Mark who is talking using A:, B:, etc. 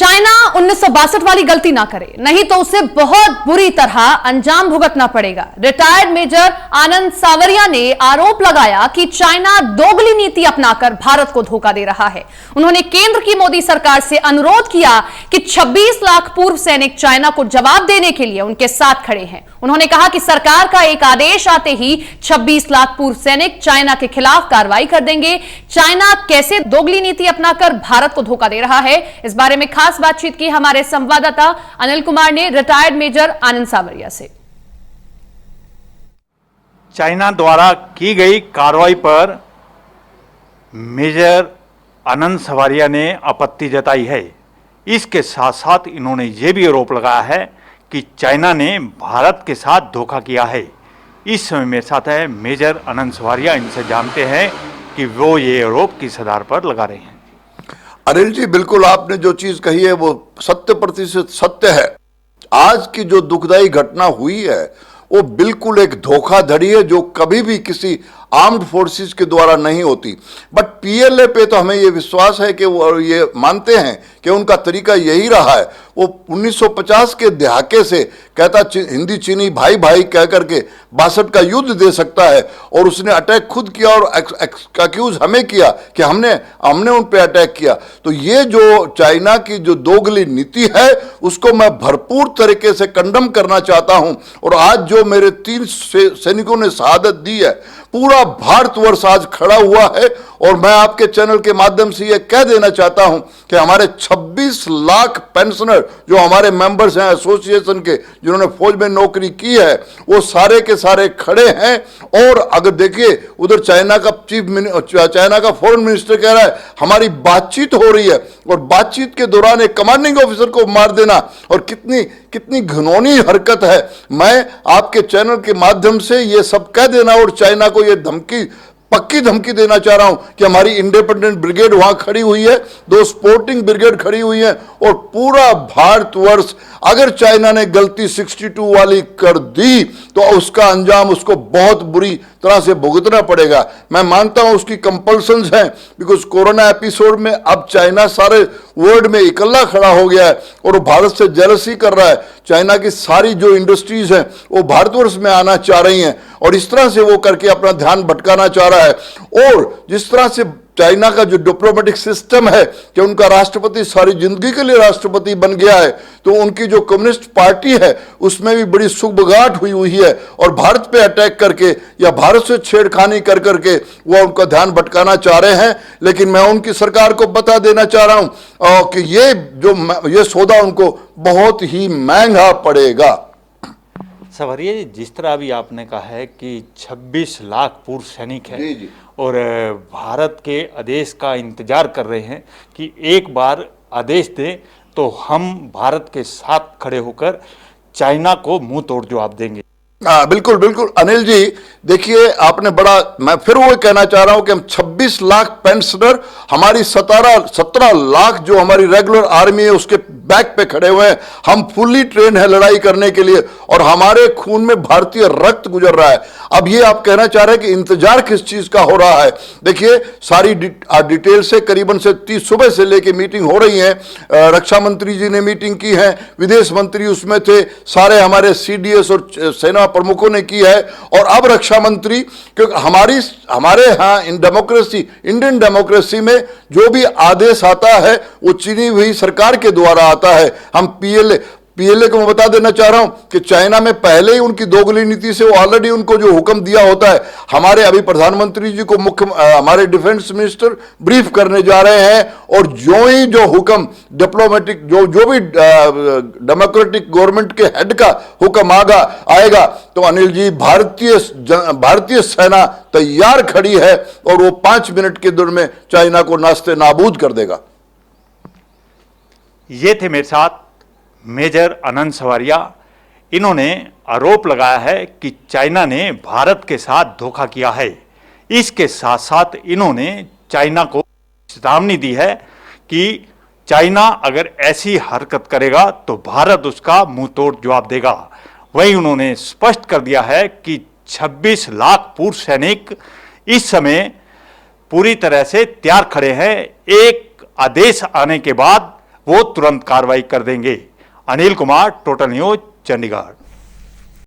A: China 1962 वाली गलती ना करे, नहीं तो उसे बहुत बुरी तरह अंजाम भुगतना पड़ेगा। रिटायर्ड मेजर आनंद सावरिया ने आरोप लगाया कि चाइना दोगली नीति अपनाकर भारत को धोखा दे रहा है। उन्होंने केंद्र की मोदी सरकार से अनुरोध किया कि 26 लाख पूर्व सैनिक चाइना को जवाब देने के लिए उनके साथ खड़े हैं। उन्होंने कहा कि सरकार का एक आदेश आते ही 26 लाख पूर्व सैनिक चाइना के खिलाफ कार्रवाई कर देंगे। चाइना कैसे दोगली नीति अपनाकर भारत को धोखा दे रहा है, इस बारे में खास बातचीत की हमारे संवाददाता अनिल कुमार ने रिटायर्ड मेजर आनंद सावरिया से।
B: चाइना द्वारा की गई कार्रवाई पर मेजर आनंद सावरिया ने आपत्ति जताई है। इसके साथ साथ इन्होंने ये भी आरोप लगाया है कि चाइना ने भारत के साथ धोखा किया है। इस समय मेरे साथ है मेजर आनंद सावरिया। इनसे जानते हैं कि वो ये आरोप किस आधार पर लगा रहे हैं।
C: अनिल जी, बिल्कुल आपने जो चीज कही है वो 100% सत्य है। आज की जो दुखदाई घटना हुई है वो बिल्कुल एक धोखाधड़ी है जो कभी भी किसी आर्म्ड फोर्सेस के द्वारा नहीं होती। बट पीएलए पे तो हमें ये विश्वास है कि वो ये मानते हैं कि उनका तरीका यही रहा है। वो 1950 के दहाके से कहता हिंदी चीनी भाई भाई कह करके 62 का युद्ध दे सकता है, और उसने अटैक खुद किया और एक्यूज हमें किया कि हमने उन पे अटैक किया। तो ये जो चाइना की जो दोगली नीति है उसको मैं भरपूर तरीके से कंडम करना चाहता हूं। और आज जो मेरे 3 सैनिकों ने शहादत दी है, पूरा भारतवर्ष आज खड़ा हुआ है। और मैं आपके चैनल के माध्यम से यह कह देना चाहता हूं कि हमारे 26 लाख पेंशनर जो हमारे मेंबर्स हैं एसोसिएशन के, जिन्होंने फौज में नौकरी की है, वो सारे के सारे खड़े हैं। और अगर देखिए उधर चाइना का फॉरेन मिनिस्टर कह रहा है हमारी बातचीत हो रही है, और बातचीत के दौरान एक कमांडिंग ऑफिसर को मार देना, और कितनी घिनौनी हरकत है। मैं आपके चैनल के माध्यम से ये सब कह देना और चाइना को ये पक्की धमकी देना चाह रहा हूं कि हमारी इंडिपेंडेंट ब्रिगेड वहां खड़ी हुई है, 2 स्पोर्टिंग ब्रिगेड खड़ी हुई है, और पूरा भारतवर्ष अगर चाइना ने गलती 62 वाली कर दी तो उसका अंजाम उसको बहुत बुरी तरह से भुगतना पड़ेगा। मैं मानता हूं उसकी कंपल्सन्स हैं, बिकॉज कोरोना एपिसोड में अब चाइना सारे वर्ल्ड में इकल्ला खड़ा हो गया है और वो भारत से जेलसी कर रहा है। चाइना की सारी जो इंडस्ट्रीज हैं वो भारतवर्ष में आना चाह रही हैं, और इस तरह से वो करके अपना ध्यान भटकाना चाह रहा है। और जिस तरह से चाइना का जो डिप्लोमेटिक सिस्टम है कि उनका राष्ट्रपति सारी जिंदगी के लिए राष्ट्रपति बन गया है, तो उनकी जो कम्युनिस्ट पार्टी है उसमें भी बड़ी सुगबगाहट हुई है, और भारत पे अटैक करके या भारत से छेड़खानी कर करके वो उनका ध्यान भटकाना चाह रहे हैं। लेकिन मैं उनकी सरकार को बता देना चाह रहा हूं कि ये सौदा उनको बहुत ही महंगा पड़ेगा।
B: सावरिया जी, जिस तरह अभी आपने कहा है कि 26 लाख पूर्व सैनिक हैं
C: जी।
B: और भारत के आदेश का इंतजार कर रहे हैं कि एक बार आदेश दें तो हम भारत के साथ खड़े होकर चाइना को मुंह तोड़ जवाब देंगे।
C: बिल्कुल बिल्कुल अनिल जी, देखिए आपने मैं फिर वो कहना चाह रहा हूं कि हम 26 लाख पेंशनर, हमारी 17 लाख जो हमारी रेगुलर आर्मी है उसके बैक पे खड़े हुए हैं। हम फुल्ली ट्रेन है लड़ाई करने के लिए, और हमारे खून में भारतीय रक्त गुजर रहा है। अब ये आप कहना चाह रहे हैं कि इंतजार किस चीज का हो रहा है। देखिए सारी डिटेल से करीबन से 30 सुबह से लेके मीटिंग हो रही है। रक्षा मंत्री जी ने मीटिंग की है, विदेश मंत्री उसमें थे, सारे हमारे सीडीएस और सेना प्रमुखों ने की है, और अब रक्षा मंत्री, क्योंकि हमारे यहाँ इंडियन डेमोक्रेसी में जो भी आदेश आता है वो चुनी हुई सरकार के द्वारा आता है। हम पीएलए को मैं बता देना चाह रहा हूं कि चाइना में पहले ही उनकी दोगली नीति से वो ऑलरेडी उनको जो हुक्म दिया होता है, हमारे अभी प्रधानमंत्री जी को हमारे डिफेंस मिनिस्टर ब्रीफ करने जा रहे हैं, और जो हुक्म डिप्लोमेटिक जो भी डेमोक्रेटिक गवर्नमेंट के हेड का हुक्म आएगा तो अनिल जी भारतीय सेना तैयार खड़ी है, और वो 5 मिनट के दूर में चाइना को नास्ते नाबूद कर देगा।
B: ये थे मेरे साथ मेजर आनंद सावरिया। इन्होंने आरोप लगाया है कि चाइना ने भारत के साथ धोखा किया है। इसके साथ साथ इन्होंने चाइना को चेतावनी दी है कि चाइना अगर ऐसी हरकत करेगा तो भारत उसका मुंह तोड़ जवाब देगा। वहीं उन्होंने स्पष्ट कर दिया है कि 26 लाख पूर्व सैनिक इस समय पूरी तरह से तैयार खड़े हैं। एक आदेश आने के बाद वो तुरंत कार्रवाई कर देंगे। Anil Kumar, total news, Chandigarh.